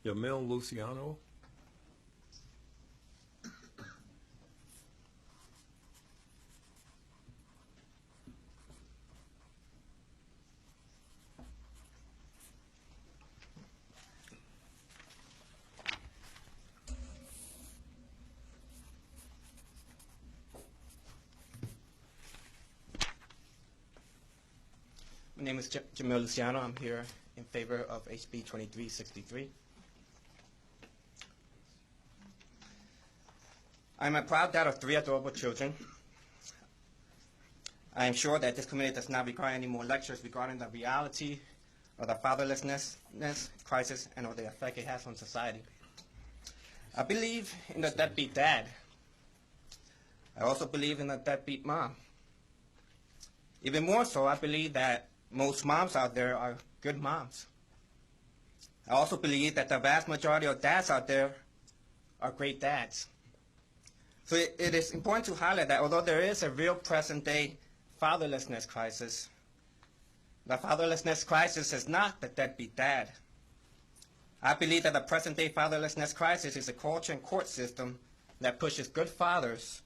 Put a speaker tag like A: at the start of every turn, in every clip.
A: Juvenile Luciano.
B: My name is Juvenile Luciano. I'm here in favor of HB 2363. I'm a proud dad of 3 adorable children. I am sure that this committee does not require any more lectures regarding the reality of the fatherlessness crisis and of the effect it has on society. I believe in the deadbeat dad. I also believe in the deadbeat mom. Even more so, I believe that most moms out there are good moms. I also believe that the vast majority of dads out there are great dads. So it is important to highlight that although there is a real present-day fatherlessness crisis, the fatherlessness crisis is not the deadbeat dad. I believe that the present-day fatherlessness crisis is a culture and court system that pushes good fathers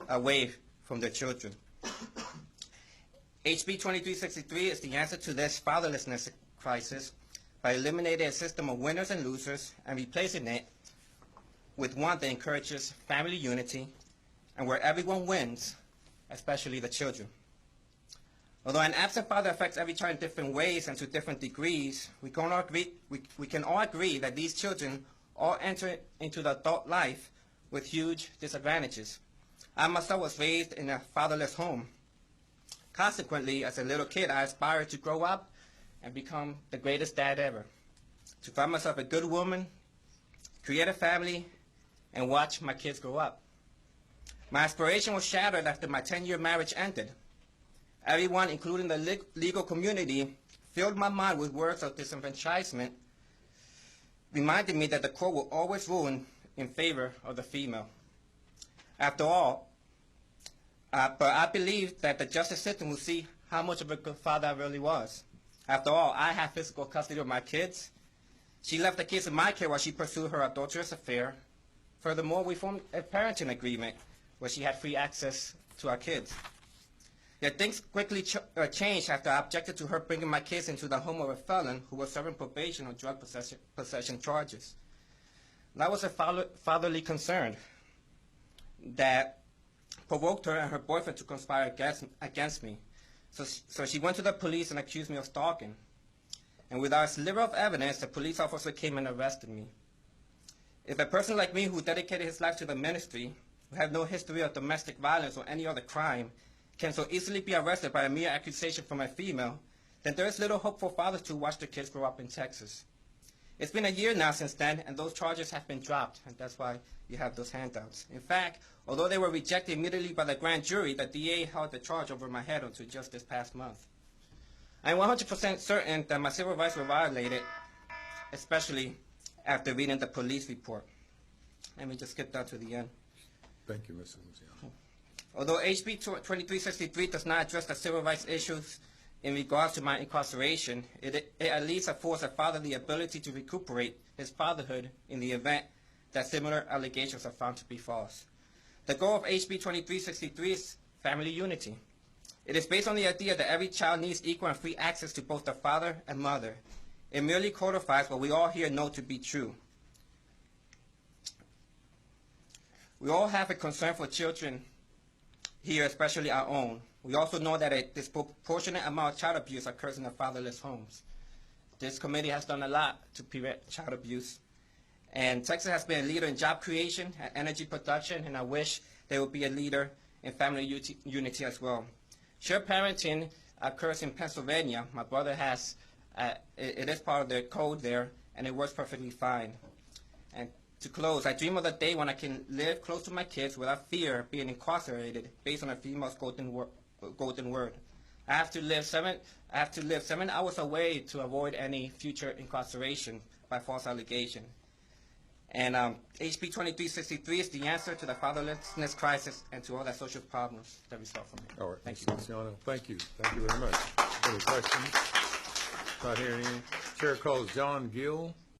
B: away from their children. HB 2363 is the answer to this fatherlessness crisis by eliminating a system of winners and losers and replacing it with one that encourages family unity and where everyone wins, especially the children. Although an absent father affects every child in different ways and to different degrees, we can all agree that these children all enter into the adult life with huge disadvantages. I myself was raised in a fatherless home. Consequently, as a little kid, I aspired to grow up and become the greatest dad ever, to find myself a good woman, create a family, and watch my kids grow up. My aspiration was shattered after my 10-year marriage ended. Everyone, including the legal community, filled my mind with words of disenfranchisement, reminding me that the court will always rule in favor of the female. After all, but I believe that the justice system will see how much of a good father I really was. After all, I have physical custody of my kids. She left the kids in my care while she pursued her adulterous affair. Furthermore, we formed a parenting agreement where she had free access to our kids. Yet things quickly changed after I objected to her bringing my kids into the home of a felon who was serving probation on drug possession charges. And I was a fatherly concern that provoked her and her boyfriend to conspire against me. So she went to the police and accused me of stalking. And without a sliver of evidence, the police officer came and arrested me. If a person like me who dedicated his life to the ministry, who had no history of domestic violence or any other crime, can so easily be arrested by a mere accusation from a female, then there is little hope for fathers to watch their kids grow up in Texas. It's been a year now since then, and those charges have been dropped, and that's why you have those handouts. In fact, although they were rejected immediately by the grand jury, the DA held the charge over my head until just this past month. I'm 100% certain that my civil rights were violated, especially after reading the police report. Let me just skip down to the end.
A: Thank you, Mr. Luciano.
B: Although HB 2363 does not address the civil rights issues in regards to my incarceration, it at least affords a father the ability to recuperate his fatherhood in the event that similar allegations are found to be false. The goal of HB 2363 is family unity. It is based on the idea that every child needs equal and free access to both the father and mother. It merely codifies what we all here know to be true. We all have a concern for children here, especially our own. We also know that a disproportionate amount of child abuse occurs in the fatherless homes. This committee has done a lot to prevent child abuse. And Texas has been a leader in job creation and energy production, and I wish they would be a leader in family unity as well. Shared parenting occurs in Pennsylvania. My brother has, it is part of their code there, and it works perfectly fine. And to close, I dream of the day when I can live close to my kids without fear of being incarcerated based on a female's golden word. I have to live 7 hours away to avoid any future incarceration by false allegation. And HB 2363 is the answer to the fatherlessness crisis and to all the social problems that result from it.
A: All right,
B: Thank
A: Mr.
B: you.
A: Luciano, thank you. Thank you very much. Any questions? Not hearing any. Chair calls John Gill.